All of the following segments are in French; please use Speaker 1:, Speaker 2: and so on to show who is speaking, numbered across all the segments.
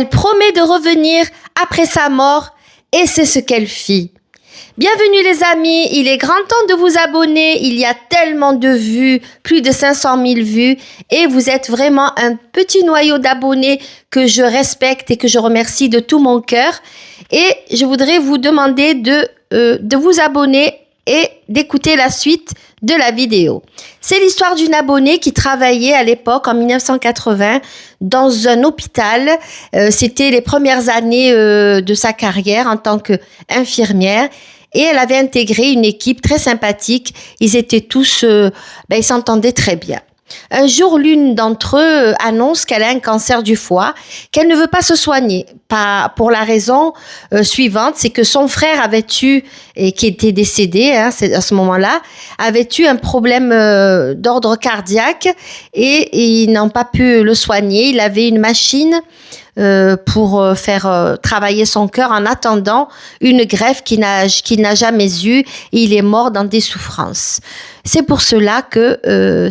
Speaker 1: Elle promet de revenir après sa mort et c'est ce qu'elle fit. Bienvenue les amis, il est grand temps de vous abonner, il y a tellement de vues, plus de 500 000 vues et vous êtes vraiment un petit noyau d'abonnés que je respecte et que je remercie de tout mon cœur. Et je voudrais vous demander de vous abonner et d'écouter la suite de la vidéo. C'est l'histoire d'une abonnée qui travaillait à l'époque, en 1980, dans un hôpital. C'était les premières années de sa carrière en tant qu'infirmière. Et elle avait intégré une équipe très sympathique. Ils étaient tous, ils s'entendaient très bien. Un jour, l'une d'entre eux annonce qu'elle a un cancer du foie, qu'elle ne veut pas se soigner. Pas pour la raison suivante, c'est que son frère avait eu, et qui était décédé à ce moment-là, avait eu un problème d'ordre cardiaque et ils n'ont pas pu le soigner. Il avait une machine pour faire travailler son cœur en attendant une greffe qu'il n'a jamais eue et il est mort dans des souffrances. C'est pour cela que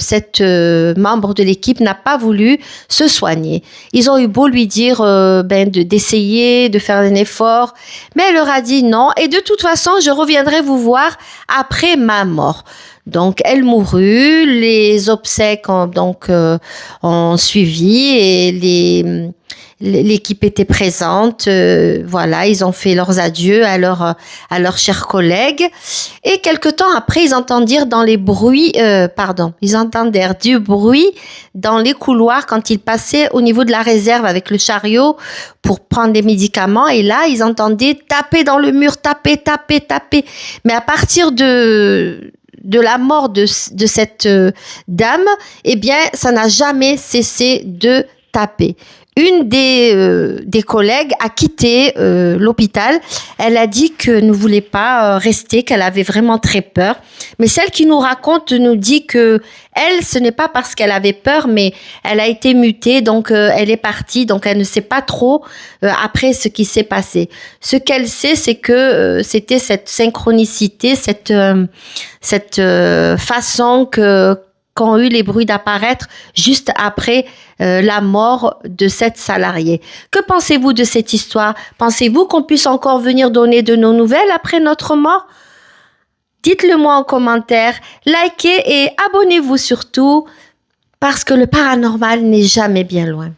Speaker 1: cette membre de l'équipe n'a pas voulu se soigner. Ils ont eu beau lui dire d'essayer, de faire un effort, mais elle leur a dit non et de toute façon je reviendrai vous voir après ma mort. Donc, elle mourut, les obsèques ont suivi et l'équipe était présente. Voilà, ils ont fait leurs adieux à leurs chers collègues. Et quelque temps après, ils entendirent du bruit dans les couloirs quand ils passaient au niveau de la réserve avec le chariot pour prendre des médicaments. Et là, ils entendaient taper dans le mur, taper. Mais à partir de la mort de cette dame, eh bien, ça n'a jamais cessé de taper. Une des collègues a quitté l'hôpital. Elle a dit qu'elle ne voulait pas rester, qu'elle avait vraiment très peur. Mais celle qui nous raconte nous dit que elle, ce n'est pas parce qu'elle avait peur, mais elle a été mutée, donc elle est partie, donc elle ne sait pas trop après ce qui s'est passé. Ce qu'elle sait, c'est que c'était cette synchronicité, cette façon qu'ont eu les bruits d'apparaître juste après la mort de cette salariée. Que pensez-vous de cette histoire? Pensez-vous qu'on puisse encore venir donner de nos nouvelles après notre mort? Dites-le moi en commentaire, likez et abonnez-vous surtout parce que le paranormal n'est jamais bien loin.